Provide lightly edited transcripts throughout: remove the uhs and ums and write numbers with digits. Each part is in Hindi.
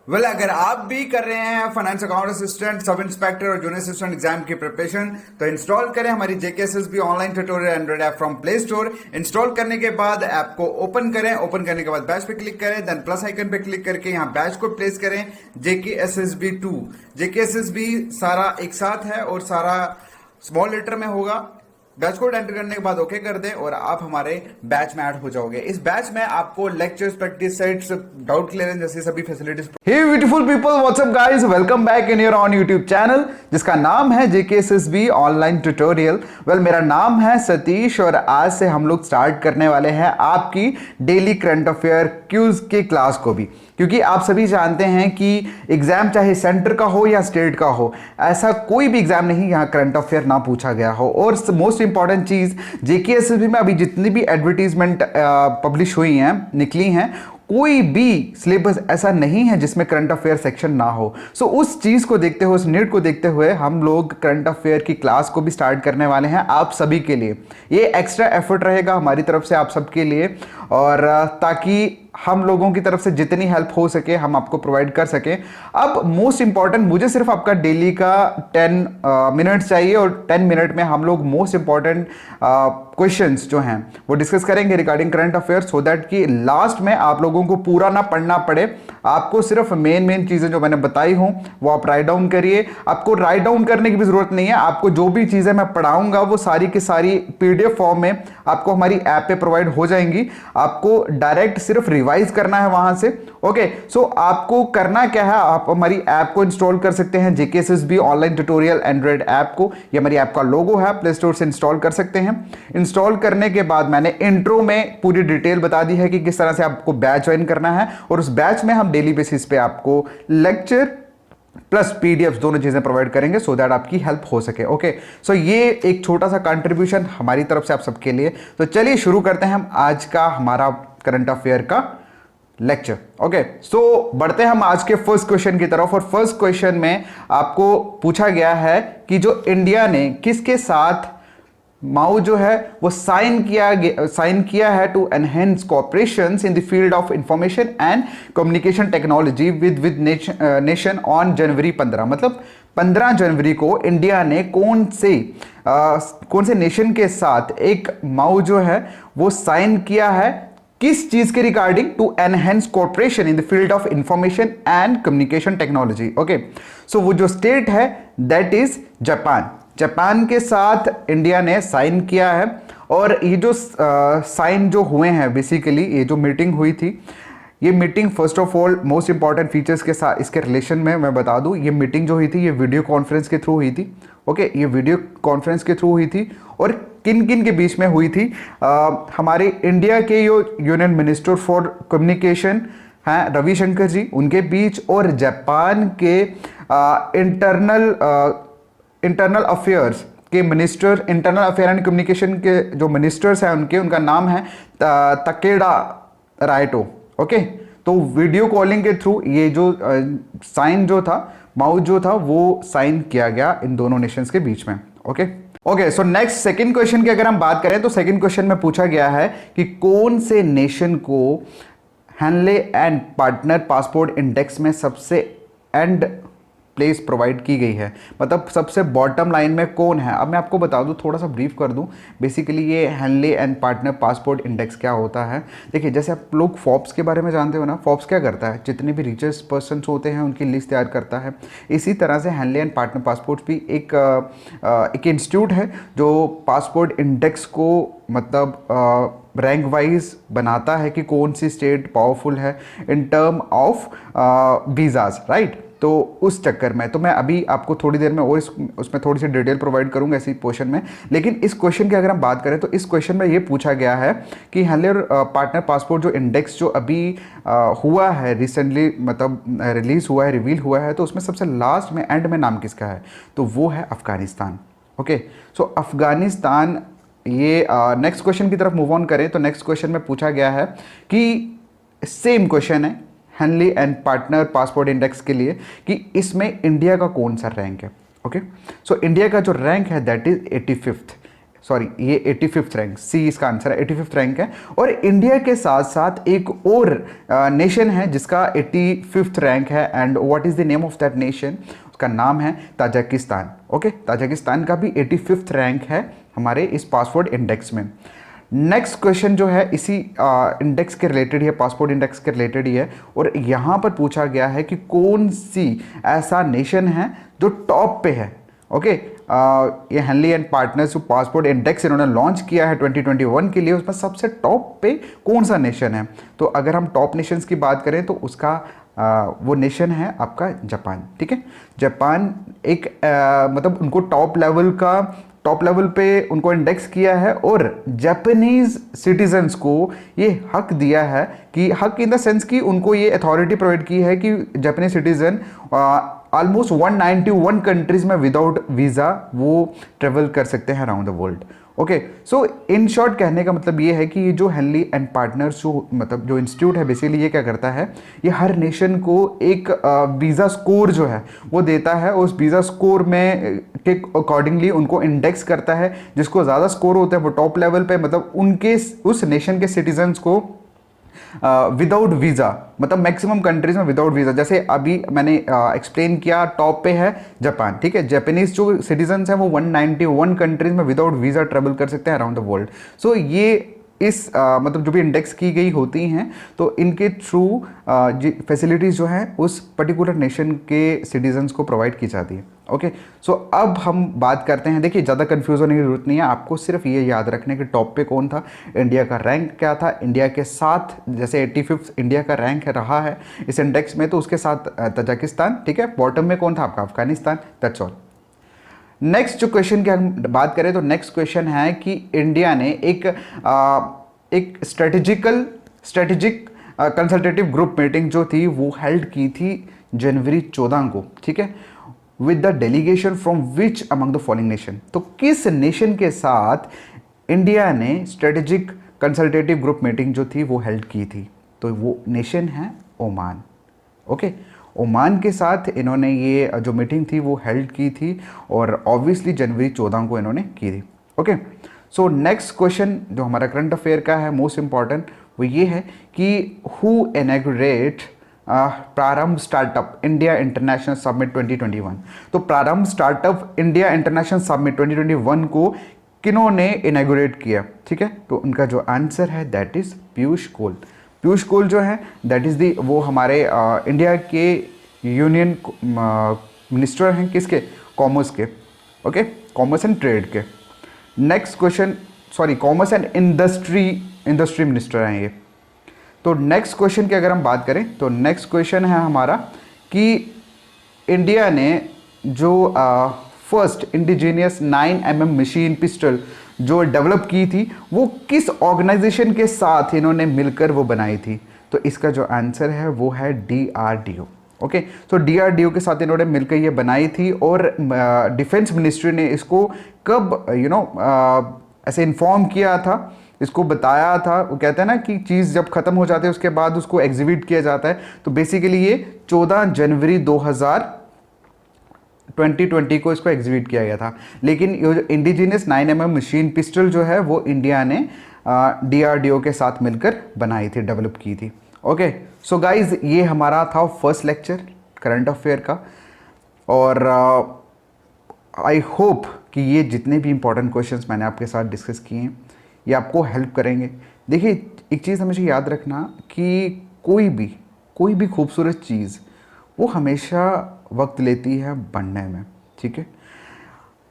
अगर आप भी कर रहे हैं finance account assistant, sub inspector और जूनियर असिस्टेंट एग्जाम की प्रिपरेशन, तो इंस्टॉल करें हमारी JKSSB online tutorial Android app from play store. Install करने के बाद ऐप को ओपन करें। ओपन करने के बाद बैच पे क्लिक करें, देन प्लस आइकन पे क्लिक करके यहाँ बैच को प्लेस करें जेकेएसएसबी 2। जेकेएसएसबी सारा एक साथ है और सारा स्मॉल लेटर में होगा। बैच कोड एंटर करने के बाद ओके कर दें और आप हमारे बैच में ऐड हो जाओगे। इस बैच में आपको lectures, practice sets, doubt clearance जैसी सभी facilities. Hey beautiful people, what's up guys, welcome back in your own YouTube channel जिसका नाम है जेकेएसएसबी ऑनलाइन ट्यूटोरियल। मेरा नाम है सतीश और आज से हम लोग स्टार्ट करने वाले हैं आपकी डेली करंट अफेयर क्यूज की क्लास को भी, क्योंकि आप सभी जानते हैं कि एग्जाम चाहे सेंटर का हो या स्टेट का हो, ऐसा कोई भी एग्जाम नहीं यहाँ करंट अफेयर ना पूछा गया हो। और मोस्ट इंपॉर्टेंट चीज, जेकेएसएसबी में अभी जितनी भी एडवर्टीजमेंट पब्लिश हुई हैं, निकली हैं, कोई भी सिलेबस ऐसा नहीं है जिसमें करंट अफेयर सेक्शन ना हो। सो उस चीज को देखते हुए, उस नीड को देखते हुए हम लोग करंट अफेयर की क्लास को भी स्टार्ट करने वाले हैं आप सभी के लिए। ये एक्स्ट्रा एफर्ट रहेगा हमारी तरफ से आप सबके लिए, और ताकि हम लोगों की तरफ से जितनी हेल्प हो सके हम आपको प्रोवाइड कर सकें। अब मोस्ट इंपॉर्टेंट, मुझे सिर्फ आपका डेली का 10 मिनट चाहिए और 10 मिनट में हम लोग मोस्ट इंपॉर्टेंट क्वेश्चंस जो हैं वो डिस्कस करेंगे regarding current affair, so that कि लास्ट में आप लोगों को पूरा ना पढ़ना पड़े। आपको सिर्फ मेन चीजें जो मैंने बताई हूं वो आप राइट डाउन करिए। आपको राइट डाउन करने की भी जरूरत नहीं है, आपको जो भी चीजें मैं पढ़ाऊंगा वो सारी की सारी पीडीएफ फॉर्म में आपको हमारी ऐप पे प्रोवाइड हो जाएंगी। आपको डायरेक्ट सिर्फ रिवाइज करना है वहां से। ओके, सो आपको करना क्या है, आप हमारी ऐप को इंस्टॉल कर सकते हैं, JKSSB online tutorial Android app को। ये हमारी ऐप का लोगो है, प्ले स्टोर से इंस्टॉल कर सकते हैं। इंस्टॉल करने के बाद मैंने इंट्रो में पूरी डिटेल बता दी है कि किस तरह से आपको बैच ज्वाइन करना है, और उस बैच में हम डेली बेसिस पे आपको लेक्चर प्लस पीडीएफ दोनों चीजें प्रोवाइड करेंगे, सो दैट आपकी हेल्प हो सके। ओके, सो ये एक छोटा सा कंट्रीब्यूशन हमारी तरफ से आप सबके लिए। तो चलिए शुरू करते हैं हम आज का हमारा करंट अफेयर का लेक्चर। ओके, सो बढ़ते हैं हम आज के फर्स्ट क्वेश्चन की तरफ। और फर्स्ट क्वेश्चन में आपको पूछा गया है कि जो इंडिया ने किसके साथ माओ जो है वो साइन किया है to enhance cooperations in the field of information and communication technology with nation on January 15। मतलब 15 जनवरी को इंडिया ने कौन से नेशन के साथ एक माओ जो है वो साइन किया है, किस चीज के regarding? To enhance cooperation in the field of information and communication technology. Okay, so वो जो स्टेट है दैट इज जापान। जापान के साथ इंडिया ने साइन किया है। और ये जो साइन जो हुए हैं, बेसिकली ये जो मीटिंग हुई थी, ये meeting first of all most important features के साथ इसके रिलेशन में मैं बता दूं, ये मीटिंग जो हुई थी ये वीडियो कॉन्फ्रेंस के थ्रू हुई थी। ओके, ये वीडियो कॉन्फ्रेंस के थ्रू हुई थी। और किन किन के बीच में हुई थी? हमारे इंडिया के जो यूनियन मिनिस्टर फॉर कम्युनिकेशन हैं रविशंकर जी, उनके बीच, और जापान के इंटरनल अफेयर्स के minister, internal affair and communication के जो मिनिस्टर्स हैं उनका नाम है तकेडा राइटो। ओके, तो वीडियो कॉलिंग के थ्रू ये जो साइन जो था, माउथ जो था, वो साइन किया गया इन दोनों नेशंस के बीच में। Okay, so next second question की अगर हम बात करें तो सेकंड क्वेश्चन में पूछा गया है कि कौन से नेशन को Henle and partner passport index में सबसे एंड प्लेस प्रोवाइड की गई है, मतलब सबसे बॉटम लाइन में कौन है। अब मैं आपको बता दूं, थोड़ा सा ब्रीफ कर दूं। बेसिकली ये Henle and partner passport index क्या होता है? देखिए, जैसे आप लोग फॉर्ब्स के बारे में जानते हो ना, फॉर्ब्स क्या करता है, जितने भी रिचेस्ट पर्सन होते हैं उनकी लिस्ट तैयार करता है। इसी तरह से हैनले एंड पार्टनर पासपोर्ट भी एक इंस्टीट्यूट है जो पासपोर्ट इंडेक्स को मतलब रैंक वाइज बनाता है कि कौन सी स्टेट पावरफुल है in term of visas, right. तो उस चक्कर में तो मैं अभी आपको थोड़ी देर में और उसमें थोड़ी सी डिटेल प्रोवाइड करूंगा इसी क्वेश्चन में। लेकिन इस क्वेश्चन की अगर हम बात करें तो इस क्वेश्चन में ये पूछा गया है कि हैनले पार्टनर पासपोर्ट जो इंडेक्स जो अभी हुआ है रिसेंटली, मतलब रिलीज हुआ है, रिवील हुआ है, तो उसमें सबसे लास्ट में एंड में नाम किसका है? तो वो है अफगानिस्तान। ओके, सो अफगानिस्तान। ये नेक्स्ट क्वेश्चन की तरफ मूव ऑन करें तो नेक्स्ट क्वेश्चन में पूछा गया है कि सेम क्वेश्चन है Henle and partner passport index के लिए कि इसमें इंडिया का कौन सा रैंक है। ओके, सो इंडिया का जो रैंक है दैट इज 85th। सॉरी ये 85th रैंक, सी इसका आंसर है, 85th रैंक है। और इंडिया के साथ साथ एक और नेशन है जिसका 85th रैंक है, and what is the name of that nation, उसका नाम है ताजिकिस्तान। ओके, ताजिकिस्तान का भी 85th रैंक है हमारे इस पासपोर्ट इंडेक्स में। नेक्स्ट क्वेश्चन जो है इसी इंडेक्स के रिलेटेड ही है, पासपोर्ट इंडेक्स के रिलेटेड ही है, और यहाँ पर पूछा गया है कि कौन सी ऐसा नेशन है जो टॉप पे है। ओके, ये हेनली एंड पार्टनर्स जो पासपोर्ट इंडेक्स इन्होंने लॉन्च किया है 2021 के लिए, उसमें सबसे टॉप पे कौन सा नेशन है। तो अगर हम टॉप नेशंस की बात करें तो उसका वो नेशन है आपका जापान। ठीक है, जापान एक मतलब उनको टॉप लेवल पे उनको इंडेक्स किया है, और जापानीज सिटीजन्स को ये हक दिया है कि हक इन द सेंस कि उनको ये अथॉरिटी प्रोवाइड की है कि जापानीज सिटीजन ऑलमोस्ट 191 कंट्रीज में विदाउट वीज़ा वो ट्रेवल कर सकते हैं around the world. Okay, so in short कहने का मतलब ये है कि ये जो हेनली एंड पार्टनर्स जो मतलब जो इंस्टीट्यूट है बेसिकली ये क्या करता है, ये हर नेशन को एक वीज़ा स्कोर जो है वो देता है, उस वीज़ा स्कोर में के अकॉर्डिंगली उनको इंडेक्स करता है। जिसको ज़्यादा स्कोर होता है वो टॉप लेवल पे मतलब उनके उस नेशन के सिटीजन्स को विदाउट वीज़ा, मतलब मैक्सिमम कंट्रीज में विदाउट वीज़ा, जैसे अभी मैंने एक्सप्लेन किया टॉप पे है जापान। ठीक है, जापानीज जो सिटीजन्स हैं वो 191 कंट्रीज में विदाउट वीज़ा ट्रेवल कर सकते हैं अराउंड द वर्ल्ड। सो ये इस मतलब जो भी इंडेक्स की गई होती हैं तो इनके थ्रू फैसिलिटीज़ जो हैं उस पर्टिकुलर नेशन के सिटीजन्स को प्रोवाइड की जाती है। ओके, सो अब हम बात करते हैं, देखिए ज़्यादा कन्फ्यूज होने की जरूरत नहीं है, आपको सिर्फ ये याद रखने के टॉप पे कौन था, इंडिया का रैंक क्या था। इंडिया के साथ जैसे 85th इंडिया का रैंक है रहा है इस इंडेक्स में, तो उसके साथ ताजिकिस्तान। ठीक है, बॉटम में कौन था आपका अफगानिस्तान। That's all. नेक्स्ट जो क्वेश्चन की हम बात करें तो नेक्स्ट क्वेश्चन है कि इंडिया ने एक स्ट्रेटेजिक कंसल्टेटिव ग्रुप मीटिंग जो थी वो हेल्ड की थी जनवरी 14 को। ठीक है, with the delegation from which among the following nation. तो किस नेशन के साथ इंडिया ने स्ट्रेटेजिक कंसल्टेटिव ग्रुप मीटिंग जो थी वो हेल्ड की थी, तो वो नेशन है ओमान। ओके, ओमान के साथ इन्होंने ये जो मीटिंग थी वो हेल्ड की थी, और ऑब्वियसली जनवरी 14 को इन्होंने की थी। ओके, सो नेक्स्ट क्वेश्चन जो हमारा करंट अफेयर का है मोस्ट इंपॉर्टेंट वो ये है कि हु इनॉग्रेट प्रारंभ स्टार्टअप इंडिया इंटरनेशनल समिट 2021। तो प्रारंभ स्टार्टअप इंडिया इंटरनेशनल समिट 2021 को किन्होंने इनॉग्रेट किया। ठीक है, तो उनका जो आंसर है दैट इज पीयूष गोयल। पीयूष गोयल जो है दैट इज़ दी वो हमारे इंडिया के यूनियन मिनिस्टर हैं, किसके, कॉमर्स के। ओके, कॉमर्स एंड ट्रेड के। Next question, sorry commerce and industry minister हैं ये। तो नेक्स्ट क्वेश्चन की अगर हम बात करें तो नेक्स्ट क्वेश्चन है हमारा कि इंडिया ने जो first indigenous 9mm machine pistol जो डेवलप की थी वो किस ऑर्गेनाइजेशन के साथ इन्होंने मिलकर वो बनाई थी। तो इसका जो आंसर है वो है DRDO। ओके, तो DRDO के साथ इन्होंने मिलकर ये बनाई थी, और डिफेंस मिनिस्ट्री ने इसको कब ऐसे इन्फॉर्म किया था, इसको बताया था। वो कहते हैं ना कि चीज़ जब ख़त्म हो जाती है उसके बाद उसको एग्जीक्यूट किया जाता है। तो बेसिकली ये 14 जनवरी 2020 को इसको एग्जीक्यूट किया गया था। लेकिन ये जो इंडिजीनियस 9mm मशीन पिस्टल जो है वो इंडिया ने DRDO के साथ मिलकर बनाई थी, डेवलप की थी। ओके, सो गाइज ये हमारा था फर्स्ट लेक्चर करंट अफेयर का, और आई होप कि ये जितने भी इंपॉर्टेंट क्वेश्चंस मैंने आपके साथ डिस्कस किए हैं ये आपको हेल्प करेंगे। देखिए एक चीज़ हमेशा याद रखना कि कोई भी खूबसूरत चीज़ वो हमेशा वक्त लेती है बनने में। ठीक है,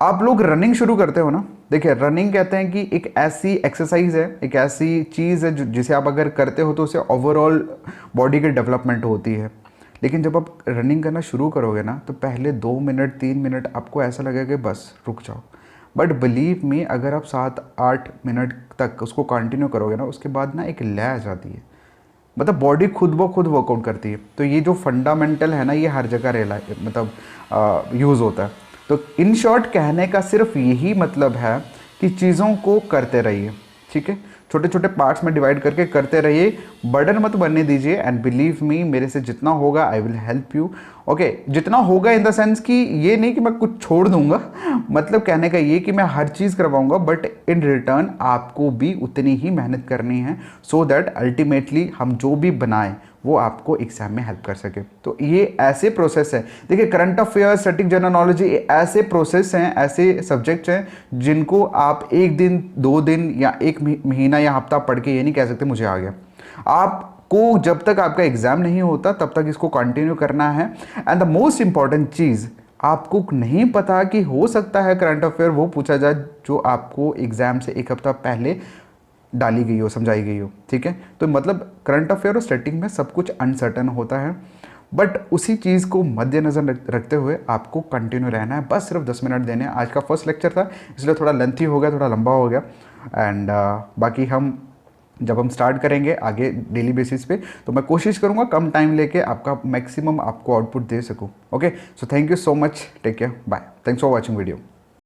आप लोग रनिंग शुरू करते हो ना, देखिए रनिंग कहते हैं कि एक ऐसी एक्सरसाइज है, एक ऐसी चीज़ है जिसे आप अगर करते हो तो उससे ओवरऑल बॉडी की डेवलपमेंट होती है। लेकिन जब आप रनिंग करना शुरू करोगे ना तो पहले 2 मिनट 3 मिनट आपको ऐसा लगेगा कि बस रुक जाओ, बट बिलीव मी अगर आप 7-8 मिनट तक उसको कंटिन्यू करोगे ना उसके बाद ना एक लय आ जाती है, मतलब बॉडी खुद ब खुद वर्कआउट करती है। तो ये जो फंडामेंटल है ना ये हर जगह यूज़ होता है। तो इन शॉर्ट कहने का सिर्फ यही मतलब है कि चीज़ों को करते रहिए। ठीक है, छोटे छोटे पार्ट्स में डिवाइड करके करते रहिए, बर्डन मत बनने दीजिए, एंड बिलीव मी मेरे से जितना होगा I will help you. Okay जितना होगा इन द सेंस कि ये नहीं कि मैं कुछ छोड़ दूंगा, मतलब कहने का ये कि मैं हर चीज़ करवाऊंगा, बट इन रिटर्न आपको भी उतनी ही मेहनत करनी है सो दैट अल्टीमेटली हम जो भी बनाएं वो आपको एग्जाम में हेल्प कर सके। तो ये ऐसे प्रोसेस है, देखिए current affairs, static general knowledge, ऐसे प्रोसेस हैं, ऐसे सब्जेक्ट्स हैं जिनको आप एक दिन, 2 दिन या एक महीना या हफ्ता पढ़ के ये नहीं कह सकते मुझे आ गया। आपको जब तक आपका एग्जाम नहीं होता तब तक इसको कंटिन्यू करना है। एंड द मोस्ट इंपॉर्टेंट चीज़, आपको नहीं पता कि हो सकता है करंट अफेयर वो पूछा जाए जो आपको एग्जाम से एक हफ्ता पहले डाली गई हो, समझाई गई हो, ठीक है। तो मतलब करंट अफेयर और स्टैटिक में सब कुछ अनसर्टन होता है, बट उसी चीज़ को मद्देनज़र रखते हुए आपको कंटिन्यू रहना है। बस सिर्फ 10 मिनट देने हैं। आज का फर्स्ट लेक्चर था इसलिए थोड़ा लेंथी हो गया, थोड़ा लंबा हो गया। एंड बाकी जब हम स्टार्ट करेंगे आगे डेली बेसिस पे, तो मैं कोशिश करूँगा कम टाइम लेके आपका मैक्सिमम आपको आउटपुट दे सकूँ। Okay, so thank you so much, take care, bye, thanks for watching video.